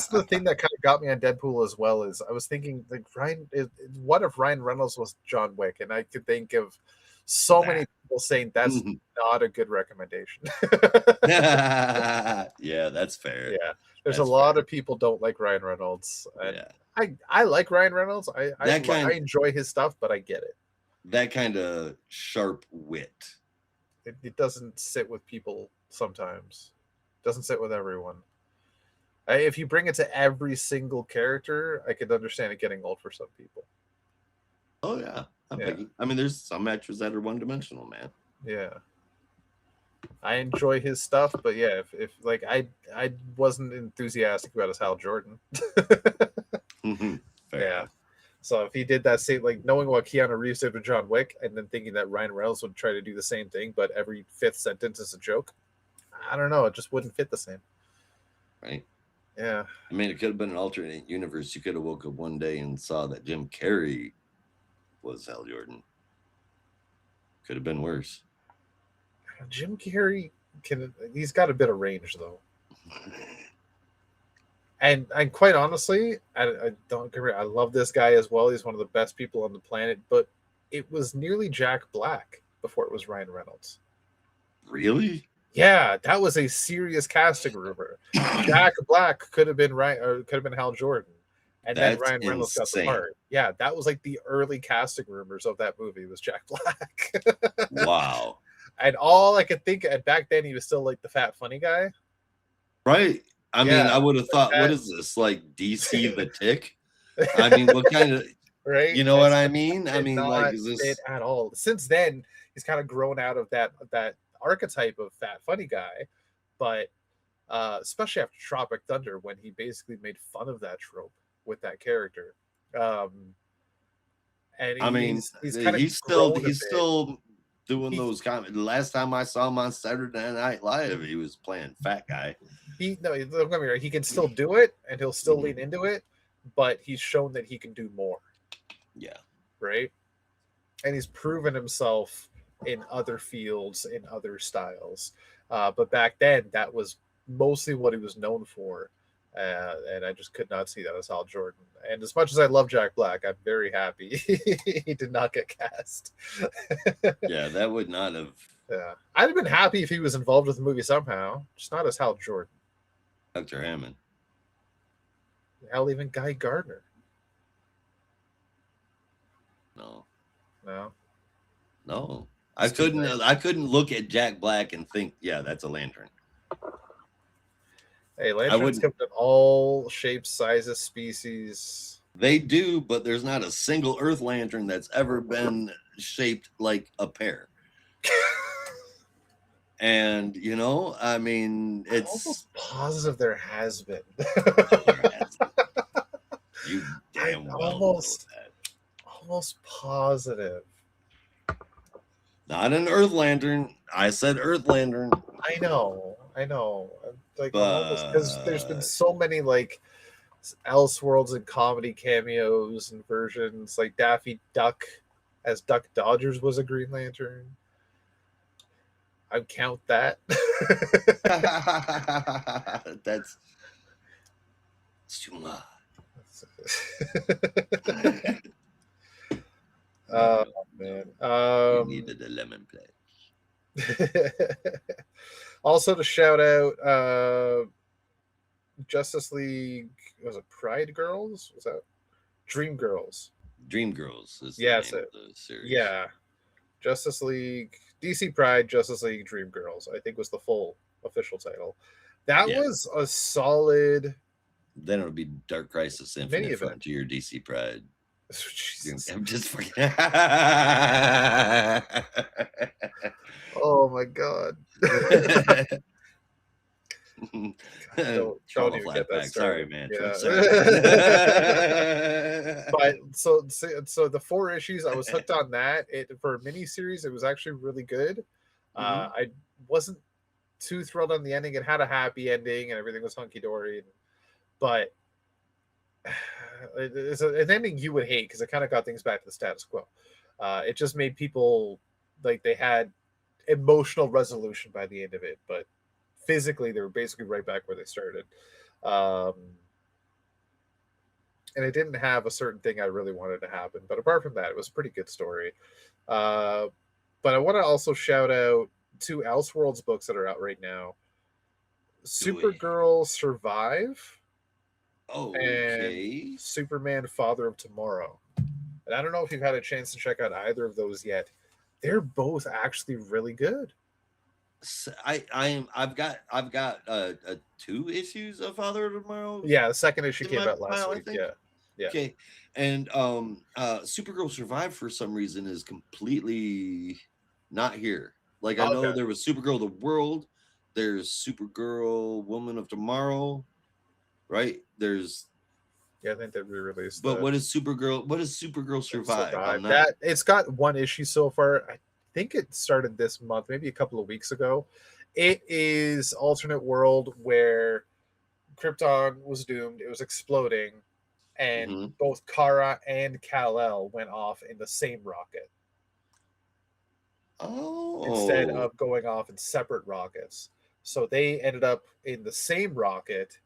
the thing that kind of got me on Deadpool as well. Is I was thinking, like, what if Ryan Reynolds was John Wick? And I could think of so many people saying that's not a good recommendation. Yeah, that's fair. Yeah, there's a lot of people don't like Ryan Reynolds. And I like Ryan Reynolds. I enjoy his stuff, but I get it. That kind of sharp wit. It doesn't sit with people sometimes. It doesn't sit with everyone. If you bring it to every single character, I could understand it getting old for some people. Oh yeah. I mean, there's some actors that are one-dimensional, man. Yeah. I enjoy his stuff, but yeah, if like I wasn't enthusiastic about his Hal Jordan. Yeah. So if he did that same, like knowing what Keanu Reeves did with John Wick, and then thinking that Ryan Reynolds would try to do the same thing, but every 5th sentence is a joke, I don't know. It just wouldn't fit the same. Right. Yeah. I mean, it could have been an alternate universe. You could have woke up one day and saw that Jim Carrey was Hal Jordan. Could have been worse. Jim Carrey he's got a bit of range though. And quite honestly, I don't agree. I love this guy as well. He's one of the best people on the planet, but it was nearly Jack Black before it was Ryan Reynolds. Really? Yeah, that was a serious casting rumor. Jack Black could have been Hal Jordan. And then Ryan Reynolds got the part. Yeah, that was like the early casting rumors of that movie was Jack Black. Wow. And all I could think at back then, he was still like the fat funny guy. Right. I mean, I would have thought, what is this, like DC the Tick? I mean, what kind of, right? You know what I mean? I mean, like, is this fit at all? Since then, he's kind of grown out of that archetype of fat funny guy, but especially after Tropic Thunder, when he basically made fun of that trope with that character. And I mean, he's still doing those comments. The last time I saw him on Saturday Night Live, he was playing fat guy. Don't get me wrong, he can still do it, and he'll still lean into it, but he's shown that he can do more. Yeah. Right? And he's proven himself in other fields, in other styles. But back then, that was mostly what he was known for. And I just could not see that as Hal Jordan. And as much as I love Jack Black, I'm very happy he did not get cast. Yeah, that would not have. Yeah, I'd have been happy if he was involved with the movie somehow, just not as Hal Jordan. Dr. Hammond. Hell, even Guy Gardner. No. No. No. I couldn't look at Jack Black and think, yeah, that's a lantern. Hey, lanterns come in all shapes, sizes, species. They do, but there's not a single Earth lantern that's ever been shaped like a pear. And I mean, I'm almost positive there has been. You damn well almost know that. Almost positive. Not an Earth lantern. I said Earth lantern. I know. Like, because there's been so many like Elseworlds and comedy cameos and versions. Like Daffy Duck as Duck Dodgers was a Green Lantern. I'd count that. That's too much. Oh man. You needed a lemon pledge. Also to shout out Justice League, was it Pride Girls? Was that Dream Girls? Dream Girls is the name of the series. Yeah. Justice League, DC Pride, Justice League, Dream Girls, I think was the full official title. That was a solid. Then it would be Dark Crisis Infinite Frontier, DC Pride. Jesus. I'm just fucking. Oh my god. Don't even get that started. Sorry, man. Yeah. Sorry. But so the 4 issues, I was hooked on that. For a miniseries, it was actually really good. I wasn't too thrilled on the ending. It had a happy ending and everything was hunky dory, but it's an ending you would hate because it kind of got things back to the status quo. It just made people like they had emotional resolution by the end of it, but physically they were basically right back where they started. And it didn't have a certain thing I really wanted to happen, but apart from that, it was a pretty good story. But I want to also shout out 2 Elseworlds books that are out right now. Supergirl Survive. And Superman Father of Tomorrow. And I don't know if you've had a chance to check out either of those yet. They're both actually really good. I've got 2 issues of Father of Tomorrow. Yeah, the second issue came out last week. Yeah. Okay. And Supergirl Survive for some reason is completely not here. Like I know there was Supergirl the World, there's Supergirl Woman of Tomorrow, right? There's I think they re-released. But what is Supergirl Survive? That it's got 1 issue so far. I think it started this month, maybe a couple of weeks ago. It is alternate world where Krypton was doomed. It was exploding, and both Kara and Kal-El went off in the same rocket. Instead of going off in separate rockets. So they ended up in the same rocket,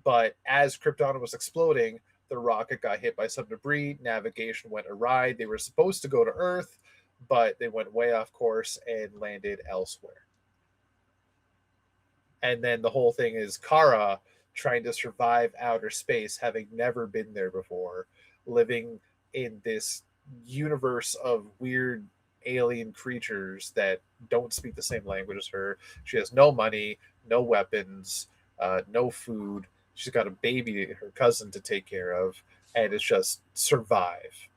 but as Krypton was exploding, the rocket got hit by some debris, navigation went awry. They were supposed to go to Earth, but they went way off course and landed elsewhere. And then the whole thing is Kara trying to survive outer space, having never been there before, living in this universe of weird alien creatures that don't speak the same language as her. She has no money, no weapons, no food. She's got a baby, her cousin, to take care of, and it's just survive.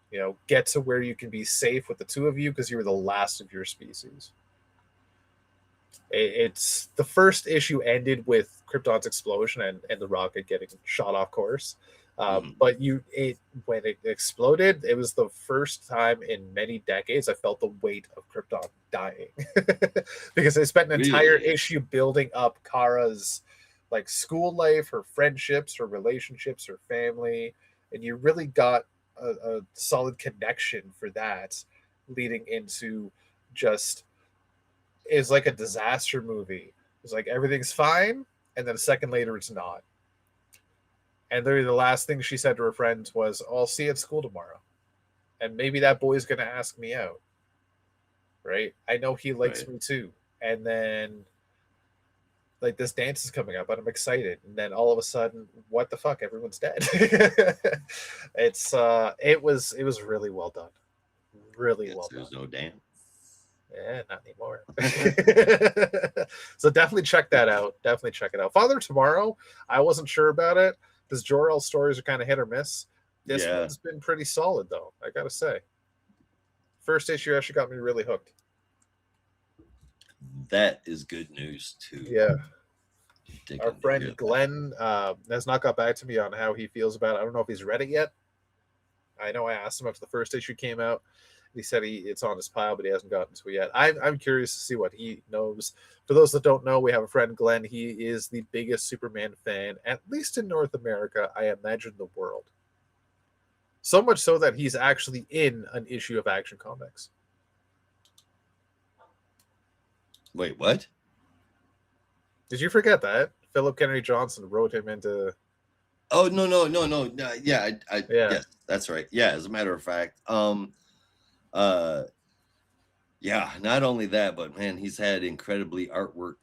Get to where you can be safe with the 2 of you because you're the last of your species. It's the first issue ended with Krypton's explosion and the rocket getting shot off course. But when it exploded, it was the first time in many decades I felt the weight of Krypton dying because they spent an entire issue building up Kara's like school life, her friendships, her relationships, her family, and you really got a solid connection for that leading into just is like a disaster movie. It's like everything's fine, and then a second later it's not. And the last thing she said to her friends was, I'll see you at school tomorrow. And maybe that boy's going to ask me out. Right? I know he likes me too. And then like this dance is coming up and I'm excited. And then all of a sudden, what the fuck? Everyone's dead. It was really well done. Really well done. There's no dance. Yeah, not anymore. So definitely check that out. Definitely check it out. Father Tomorrow, I wasn't sure about it because Jor-El's stories are kind of hit or miss. This Yeah. one's been pretty solid, though, I gotta say. First issue actually got me really hooked. That is good news too. Yeah. Dig Our into friend your- Glenn has not got back to me on how he feels about it. I don't know if he's read it yet. I know I asked him after the first issue came out. He said it's on his pile, but he hasn't gotten to it yet. I'm curious to see what he knows. For those that don't know, we have a friend, Glenn. He is the biggest Superman fan, at least in North America, I imagine the world. So much so that he's actually in an issue of Action Comics. Wait, what? Did you forget that? Philip Kennedy Johnson wrote him into... Oh, no. Yeah, Yeah. yes, that's right. Yeah, as a matter of fact, yeah, not only that, but man, he's had incredible artwork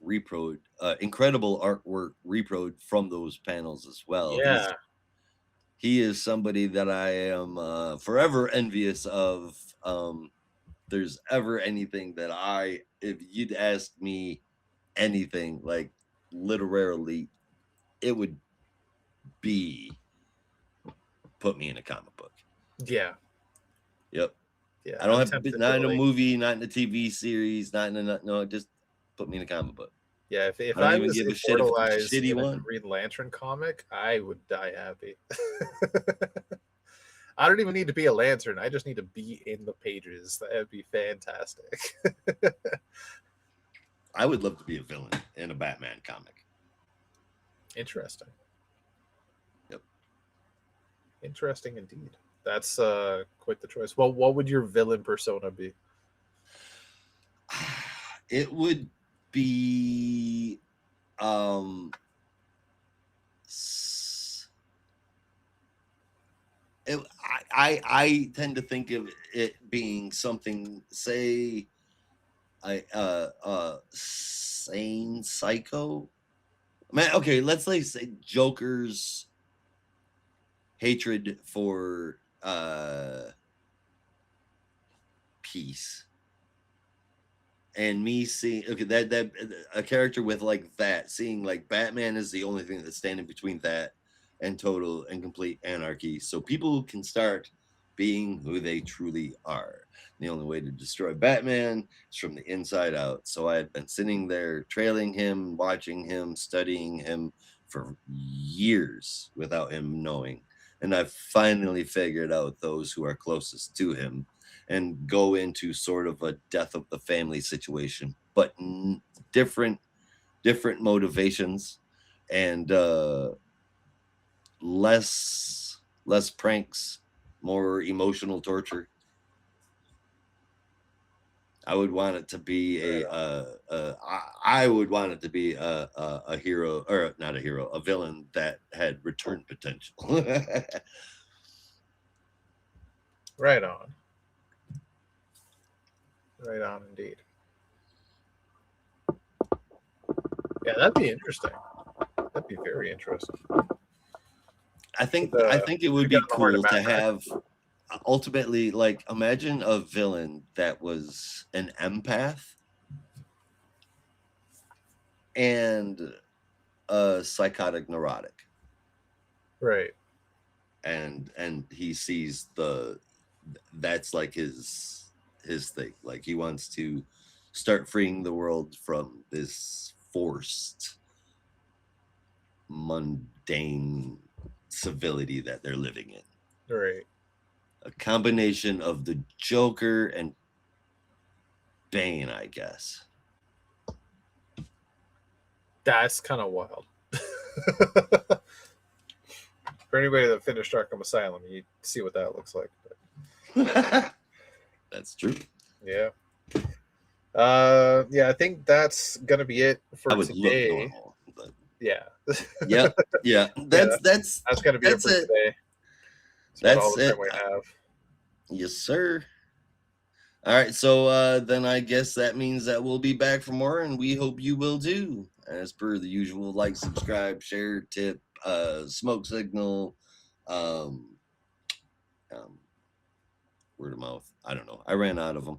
from those panels as well. Yeah. He is somebody that I am forever envious of. There's ever anything that if you'd ask me anything, like literally, it would be put me in a comic book. Yeah. Yep. Yeah. I don't have to tempted be not in a like- movie, not in a TV series, not in a no, just put me in a comic book. Yeah, if I don't I even was give a shit if it's a immortalized shitty in a one. Green Lantern comic, I would die happy. I don't even need to be a lantern. I just need to be in the pages. That would be fantastic. I would love to be a villain in a Batman comic. Interesting. Yep. Interesting indeed. That's quite the choice. Well, what would your villain persona be? It would be I tend to think of it being something, say, sane psycho. Man, okay, let's say Joker's hatred for peace, and me seeing that a character with like that, seeing like Batman is the only thing that's standing between that and total and complete anarchy, so people can start being who they truly are. The only way to destroy Batman is from the inside out. So I had been sitting there trailing him, watching him, studying him for years without him knowing, and I finally figured out those who are closest to him and go into sort of a death of the family situation, but different motivations, and less pranks, more emotional torture. I would want it to be I would want it to be a hero, or not a hero, a villain that had return potential. Right on. Right on, indeed. Yeah, that'd be interesting. That'd be very interesting. I think it would be cool to have ultimately, like, imagine a villain that was an empath and a psychotic neurotic, Right. and he sees that's like his thing. Like, he wants to start freeing the world from this forced mundane civility that they're living in. Right. A combination of the Joker and Bane, I guess. That's kind of wild. For anybody that finished Arkham Asylum, you see what that looks like. But... That's true. Yeah. Yeah, I think that's gonna be it for today. Look normal, but... Yeah. Yeah. That's gonna be it for today. That's all the it. time we have. Yes, sir. All right, so then I guess that means that we'll be back for more, and we hope you will too. As per the usual, like, subscribe, share, tip, smoke signal, word of mouth. I don't know. I ran out of them.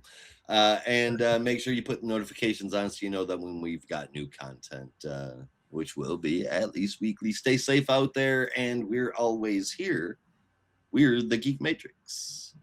And make sure you put notifications on so you know that when we've got new content, which will be at least weekly. Stay safe out there, and we're always here. We're the Geek Matrix.